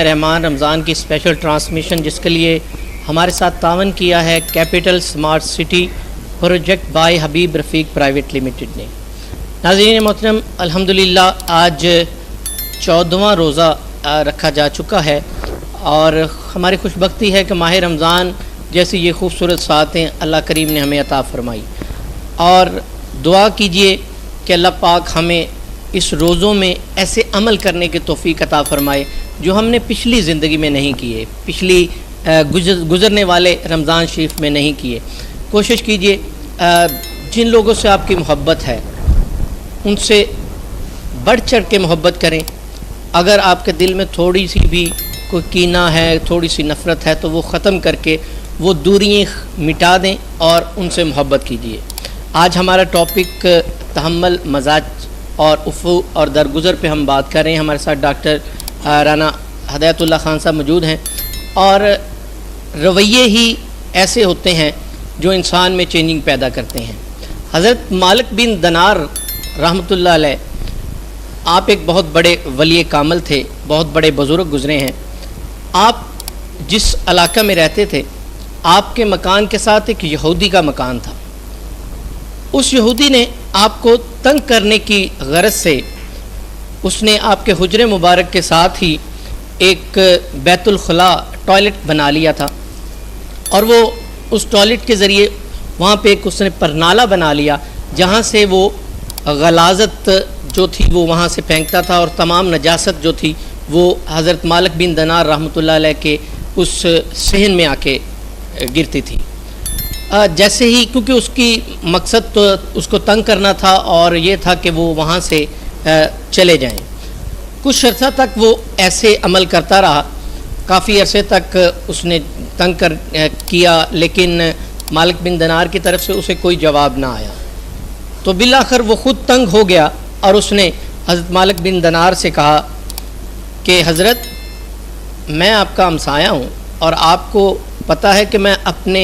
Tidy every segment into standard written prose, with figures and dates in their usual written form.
رحمان رمضان کی special transmission جس کے لیے ہمارے ساتھ تعاون کیا ہے capital smart city project by Habib Rafiq private limited نے۔ ناظرین محترم، الحمدللہ آج 14واں روزہ رکھا جا چکا ہے اور ہماری خوش بختی ہے کہ ماہ رمضان جیسی یہ خوبصورت ساعتیں اللہ کریم نے ہمیں عطا فرمائی، اور دعا کیجئے کہ اللہ پاک ہمیں اس روزوں میں ایسے عمل کرنے کی توفیق عطا فرمائے جو ہم نے پچھلی زندگی میں نہیں کیے، پچھلی گزرنے والے رمضان شریف میں نہیں کیے۔ کوشش کیجئے جن لوگوں سے آپ کی محبت ہے ان سے بڑھ چڑھ کے محبت کریں۔ اگر آپ کے دل میں تھوڑی سی بھی کوئی کینہ ہے، تھوڑی سی نفرت ہے تو وہ ختم کر کے وہ دوریاں مٹا دیں اور ان سے محبت کیجئے۔ آج ہمارا ٹاپک تحمل، مزاج اور افو اور درگزر پہ ہم بات کر رہے ہیں۔ ہمارے ساتھ ڈاکٹر رانا ہدایت اللہ خان صاحب موجود ہیں، اور رویے ہی ایسے ہوتے ہیں جو انسان میں چینجنگ پیدا کرتے ہیں۔ حضرت مالک بن دینار رحمۃ اللہ علیہ، آپ ایک بہت بڑے ولی کامل تھے، بہت بڑے بزرگ گزرے ہیں۔ آپ جس علاقہ میں رہتے تھے، آپ کے مکان کے ساتھ ایک یہودی کا مکان تھا۔ اس یہودی نے آپ کو تنگ کرنے کی غرض سے اس نے آپ کے حجرے مبارک کے ساتھ ہی ایک بیت الخلاء ٹوائلٹ بنا لیا تھا، اور وہ اس ٹوائلٹ کے ذریعے وہاں پہ ایک اس نے پرنالہ بنا لیا جہاں سے وہ غلاظت جو تھی وہ وہاں سے پھینکتا تھا، اور تمام نجاست جو تھی وہ حضرت مالک بن دینار رحمۃ اللہ علیہ کے اس صحن میں آ کے گرتی تھی۔ جیسے ہی، کیونکہ اس کی مقصد تو اس کو تنگ کرنا تھا اور یہ تھا کہ وہ وہاں سے چلے جائیں۔ کچھ عرصہ تک وہ ایسے عمل کرتا رہا، کافی عرصے تک اس نے تنگ کیا، لیکن مالک بن دینار کی طرف سے اسے کوئی جواب نہ آیا۔ تو بالآخر وہ خود تنگ ہو گیا اور اس نے حضرت مالک بن دینار سے کہا کہ حضرت، میں آپ کا ہمسایہ ہوں اور آپ کو پتہ ہے کہ میں اپنے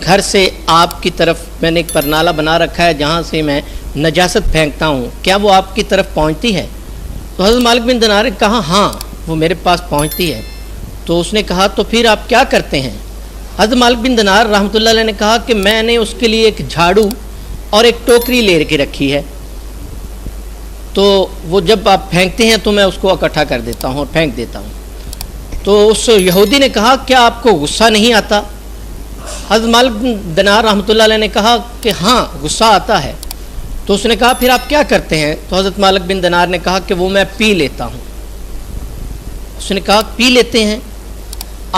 گھر سے آپ کی طرف میں نے ایک پرنالہ بنا رکھا ہے جہاں سے میں نجاست پھینکتا ہوں، کیا وہ آپ کی طرف پہنچتی ہے؟ تو حضرت مالک بن دینار نے کہا ہاں وہ میرے پاس پہنچتی ہے۔ تو اس نے کہا تو پھر آپ کیا کرتے ہیں؟ حضرت مالک بن دینار رحمۃ اللہ علیہ نے کہا کہ میں نے اس کے لیے ایک جھاڑو اور ایک ٹوکری لے کے رکھی ہے، تو وہ جب آپ پھینکتے ہیں تو میں اس کو اکٹھا کر دیتا ہوں اور پھینک دیتا ہوں۔ تو اس یہودی نے کہا کیا آپ کو غصہ نہیں آتا؟ حضرت مالک بن دینار رحمۃ اللہ علیہ نے کہا کہ ہاں غصہ آتا ہے۔ تو اس نے کہا پھر آپ کیا کرتے ہیں؟ تو حضرت مالک بن دینار نے کہا کہ وہ میں پی لیتا ہوں۔ اس نے کہا پی لیتے ہیں؟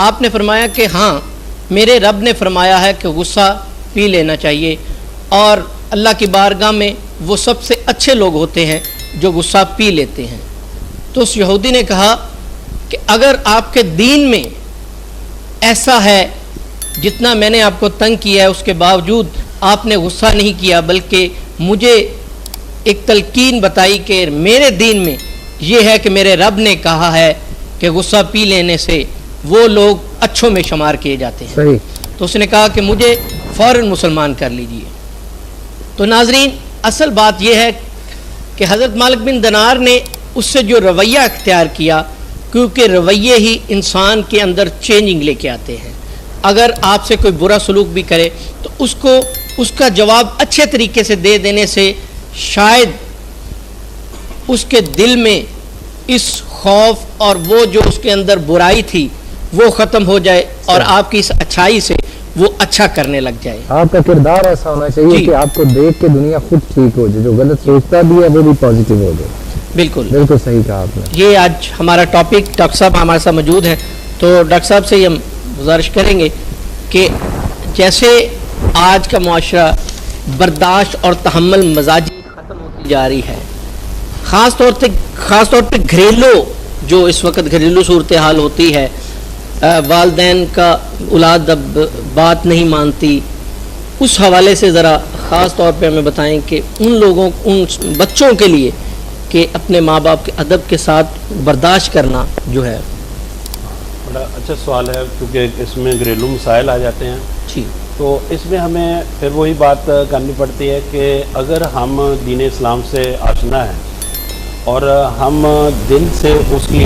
آپ نے فرمایا کہ ہاں میرے رب نے فرمایا ہے کہ غصہ پی لینا چاہیے، اور اللہ کی بارگاہ میں وہ سب سے اچھے لوگ ہوتے ہیں جو غصہ پی لیتے ہیں۔ تو اس یہودی نے کہا کہ اگر آپ کے دین میں ایسا ہے، جتنا میں نے آپ کو تنگ کیا ہے اس کے باوجود آپ نے غصہ نہیں کیا، بلکہ مجھے ایک تلقین بتائی کہ میرے دین میں یہ ہے کہ میرے رب نے کہا ہے کہ غصہ پی لینے سے وہ لوگ اچھوں میں شمار کیے جاتے ہیں۔ صحیح۔ تو اس نے کہا کہ مجھے فوراً مسلمان کر لیجئے۔ تو ناظرین، اصل بات یہ ہے کہ حضرت مالک بن دینار نے اس سے جو رویہ اختیار کیا، کیونکہ رویے ہی انسان کے اندر چینجنگ لے کے آتے ہیں۔ اگر آپ سے کوئی برا سلوک بھی کرے تو اس کا جواب اچھے طریقے سے دے دینے سے شاید اس کے دل میں اس خوف اور وہ جو اس کے اندر برائی تھی وہ ختم ہو جائے، اور آپ کی اس اچھائی سے وہ اچھا کرنے لگ جائے۔ آپ کا کردار ایسا ہونا چاہیے کہ آپ کو دیکھ کے دنیا خود ٹھیک ہو جائے، جو غلط سوچتا بھی ہے وہ بھی پازیٹیو ہو جائے۔ بالکل بالکل صحیح کہا آپ نے۔ یہ آج ہمارا ٹاپک، ڈاکٹر صاحب ہمارے ساتھ موجود ہیں، تو ڈاکٹر صاحب سے ہم گزارش کریں گے کہ جیسے آج کا معاشرہ برداشت اور تحمل مزاجی ختم ہوتی جا رہی ہے، خاص طور پہ گھریلو جو اس وقت گھریلو صورتحال ہوتی ہے، والدین کا اولاد اب بات نہیں مانتی، اس حوالے سے ذرا خاص طور پہ ہمیں بتائیں کہ ان بچوں کے لیے کہ اپنے ماں باپ کے ادب کے ساتھ برداشت کرنا جو ہے۔ بڑا اچھا سوال ہے، کیونکہ اس میں گھریلو مسائل آ جاتے ہیں جی، تو اس میں ہمیں پھر وہی بات کرنی پڑتی ہے کہ اگر ہم دین اسلام سے آشنا ہیں اور ہم دل سے اس کی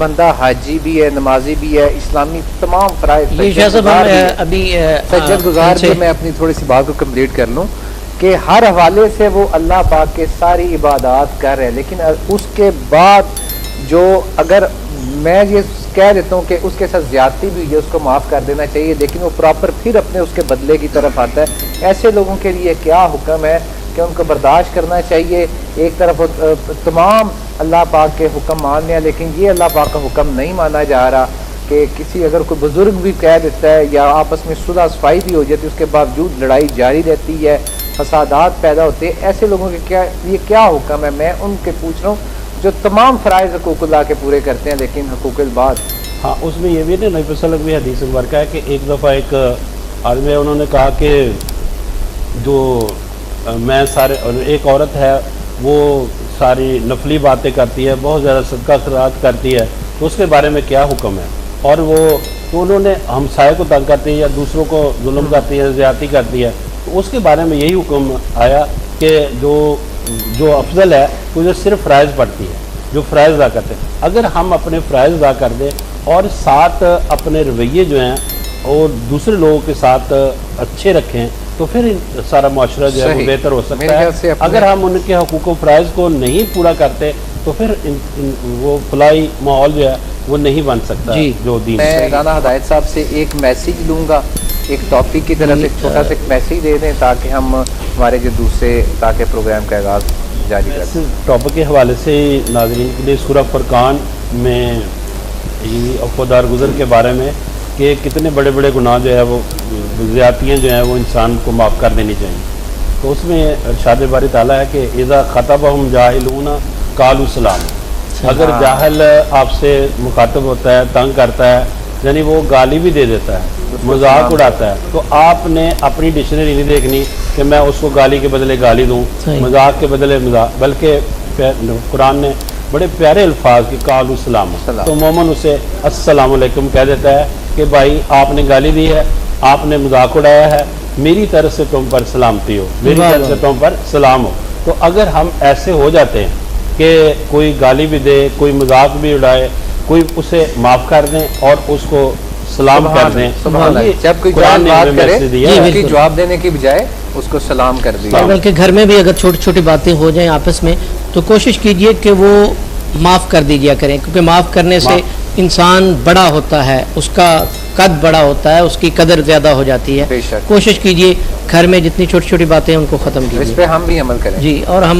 بندہ حاجی بھی ہے، نمازی بھی ہے، اسلامی تمام فرائض یہ شاہ صاحب ہم ابھی سجد گزار بھی، میں اپنی تھوڑی سی بات کو کمپلیٹ کر لوں کہ ہر حوالے سے وہ اللہ پاک کے ساری عبادات کر رہے ہیں، لیکن اس کے بعد جو اگر میں یہ کہہ دیتا ہوں کہ اس کے ساتھ زیادتی بھی ہوئی ہے، اس کو معاف کر دینا چاہیے، لیکن وہ پراپر پھر اپنے اس کے بدلے کی طرف آتا ہے، ایسے لوگوں کے لیے کیا حکم ہے کہ ان کو برداشت کرنا چاہیے؟ ایک طرف تمام اللہ پاک کے حکم مان لیا، لیکن یہ اللہ پاک کا حکم نہیں مانا جا رہا کہ کسی اگر کوئی بزرگ بھی کہہ دیتا ہے یا آپس میں صلح صفائی بھی ہو جاتی ہے، اس کے باوجود لڑائی جاری رہتی ہے، فسادات پیدا ہوتے ہیں، ایسے لوگوں کے یہ کیا حکم ہے؟ میں ان کے پوچھ رہا ہوں جو تمام فرائض حقوق اللہ کے پورے کرتے ہیں لیکن حقوق العباد۔ ہاں، اس میں یہ بھی نا نبی صلی اللہ علیہ وسلم بھی حدیث مبارکہ ہے کہ ایک دفعہ ایک آدمی انہوں نے کہا کہ جو میں سارے ایک عورت ہے وہ ساری نفلی باتیں کرتی ہے، بہت زیادہ صدقہ خیرات کرتی ہے، تو اس کے بارے میں کیا حکم ہے؟ اور وہ تو انہوں نے ہمسائے کو تنگ کرتی ہے یا دوسروں کو ظلم کرتی ہے، زیادتی کرتی ہے، تو اس کے بارے میں یہی حکم آیا کہ جو افضل ہے وہ جو صرف فرائض پڑھتی ہے، جو فرائض ادا کرتے ہیں، اگر ہم اپنے فرائض ادا کر دیں اور ساتھ اپنے رویے جو ہیں اور دوسرے لوگوں کے ساتھ اچھے رکھیں تو پھر سارا معاشرہ جو ہے وہ بہتر ہو سکتا ہے۔ اگر ہم ان کے حقوق و فرائض کو نہیں پورا کرتے تو پھر وہ فلاحی ماحول جو ہے وہ نہیں بن سکتا جو دین۔ میں رانا ہدایت صاحب سے ایک میسیج لوں گا، ایک ٹاپک کی طرف ایک چھوٹا سا ایک میسیج دے دیں تاکہ ہم ہمارے جو دوسرے تاکہ پروگرام کا آغاز جاری کر دیں۔ ٹاپک کے حوالے سے ناظرین کے لیے سورہ فرقان میں یہ عفو گزر کے بارے میں کہ کتنے بڑے بڑے گناہ جو ہے وہ زیادتیاں جو ہیں وہ انسان کو معاف کر دینی چاہیے، تو اس میں ارشاد باری تعالیٰ ہے کہ اذا خطبہم جاہلون قالوا سلام، اگر جاہل آپ سے مخاطب ہوتا ہے، تنگ کرتا ہے، یعنی وہ گالی بھی دے دیتا ہے، مذاق اڑاتا ہے، تو آپ نے اپنی ڈکشنری نہیں دیکھنی کہ میں اس کو گالی کے بدلے گالی دوں، مذاق کے بدلے مذاق، بلکہ قرآن نے بڑے پیارے الفاظ کی قالوا سلام، تو مومن اسے السلام علیکم کہہ دیتا ہے کہ بھائی آپ نے گالی دی ہے، آپ نے مذاق اڑایا ہے، میری طرف سے تم پر سلامتی ہو، میری طرف سے تم پر سلام ہو۔ تو اگر ہم ایسے ہو جاتے ہیں کہ کوئی گالی بھی دے، کوئی مذاق بھی اڑائے، کوئی اسے معاف کر دیں اور اس کو سلام کر دیں، جب کوئی بات کرے اس کی جواب دینے کی بجائے اس کو سلام کر دیا۔ بلکہ گھر میں بھی اگر چھوٹی چھوٹی باتیں ہو جائیں آپس میں تو کوشش کیجئے کہ وہ معاف کر دیجیا کریں، کیونکہ معاف کرنے سے انسان بڑا ہوتا ہے، اس کا قد بڑا ہوتا ہے، اس کی قدر زیادہ ہو جاتی ہے۔ کوشش کیجئے گھر میں جتنی چھوٹی چھوٹی باتیں ان کو ختم کیجئے، اس پہ ہم بھی عمل کریں۔ جی، اور ہم